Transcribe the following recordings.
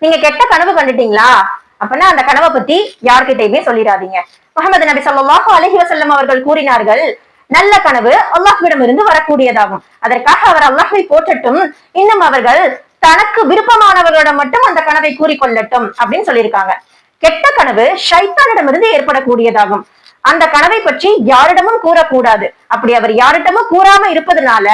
நீங்க கெட்ட கனவு கண்டுட்டீங்களா அப்படின்னா அந்த கனவை பத்தி யார்கிட்டயுமே சொல்லிடாதீங்க. முகமது நபி ஸல்லல்லாஹு அலைஹி வஸல்லம் அவர்கள் கூறினார்கள், நல்ல கனவு அல்லாஹ்விடம் இருந்து வரக்கூடியதாகும். அதற்காக அவர் அல்லாஹ்வை போற்றட்டும், இன்னும் அவர்கள் தனக்கு விருப்பமானவர்களிடம் மட்டும் அந்த கனவை கூறிக்கொள்ளட்டும் அப்படின்னு சொல்லியிருக்காங்க. கெட்ட கனவு ஷைத்தானிடமிருந்து ஏற்படக்கூடியதாகும். அந்த கனவை பற்றி யாரிடமும் கூறக்கூடாது. அப்படி அவர் யாரிடமும் கூறாம இருப்பதனால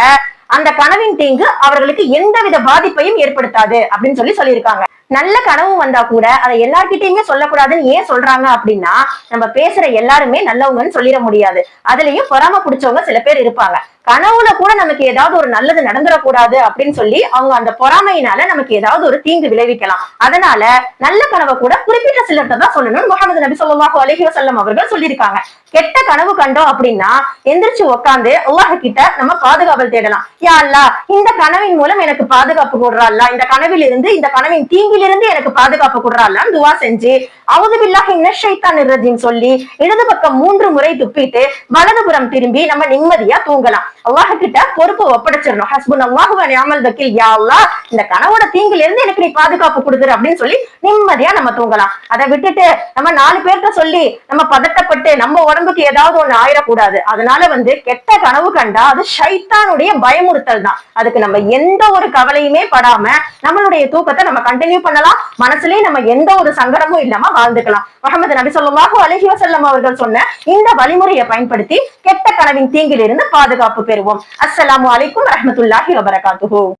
அந்த கனவின் தீங்கு அவர்களுக்கு எந்தவித பாதிப்பையும் ஏற்படுத்தாது அப்படின்னு சொல்லியிருக்காங்க. நல்ல கனவு வந்தா கூட அதை எல்லார்கிட்டயுமே சொல்லக்கூடாதுன்னு ஏன் சொல்றாங்க அப்படின்னா, நம்ம பேசுற எல்லாருமே நல்லவங்கன்னு சொல்லிட முடியாது. அதுலயும் பொறாம பிடிச்சவங்க சில பேர் இருப்பாங்க. கனவுல கூட நமக்கு ஏதாவது ஒரு நல்லது நடந்துடக்கூடாது அப்படின்னு சொல்லி அவங்க அந்த பொறாமையினால நமக்கு ஏதாவது ஒரு தீங்கு விளைவிக்கலாம். அதனால நல்ல கனவை கூட குறிப்பிட்ட சிலர்கிட்ட தான் சொல்லணும் முஹம்மது நபி ஸல்லல்லாஹு அலைஹி வஸல்லம் அவர்கள் சொல்லியிருக்காங்க. கெட்ட கனவு கண்டோம் அப்படின்னா எந்திரிச்சு உட்காந்து அல்லாஹ் கிட்ட நம்ம பாதுகாவல் தேடலாம். யா அல்லாஹ், இந்த கனவின் மூலம் எனக்கு பாதுகாப்பு கொடுறா அல்லாஹ், இந்த கனவில் இருந்து, இந்த கனவின் தீங்கிலிருந்து எனக்கு பாதுகாப்பு கொடுறா அல்லாஹ்னு துஆ செஞ்சு அஊது பில்லாஹி மினஷ் ஷைத்தானிர் ரஜீம் சொல்லி இடது பக்கம் 3 முறை துப்பிட்டு வலதுபுறம் திரும்பி நம்ம நிம்மதியா தூங்கலாம். அல்லாஹ் கிட்ட பொறுப்பு ஒப்படைச்சிடணும். ஹஸ்புனல்லாஹு வ நிஅமல் வக்கீல், யா அல்லாஹ், இந்த கனவோட தீங்குல இருந்து எனக்கு நீ பாதுகாப்பு கொடுத்துரு அப்படின்னு சொல்லி நிம்மதியா நம்ம தூங்கலாம். அதை விட்டுட்டு நம்ம 4 பேர்கிட்ட சொல்லி நம்ம பதட்டப்பட்டு நம்ம உடம்புக்கு ஏதாவது ஒண்ணு ஆயிடக்கூடாது. அதனால கெட்ட கனவு கண்டா அது ஷைத்தானுடைய பயமுறுத்தல் தான். அதுக்கு நம்ம எந்த ஒரு கவலையுமே படாம நம்மளுடைய தூக்கத்தை நம்ம கண்டினியூ பண்ணலாம். மனசுலயே நம்ம எந்த ஒரு சங்கடமும் இல்லாம வாழ்ந்துக்கலாம். முஹம்மது நபி ஸல்லல்லாஹு அலைஹி வஸல்லம் அவர்கள் சொன்ன இந்த வழிமுறையை பயன்படுத்தி கெட்ட கனவின் தீங்கிலிருந்து பாதுகாப்பு பெறுவோம். அஸ்ஸலாமு அலைக்கும் வரஹ்மத்துல்லாஹி வபரகாத்துஹு.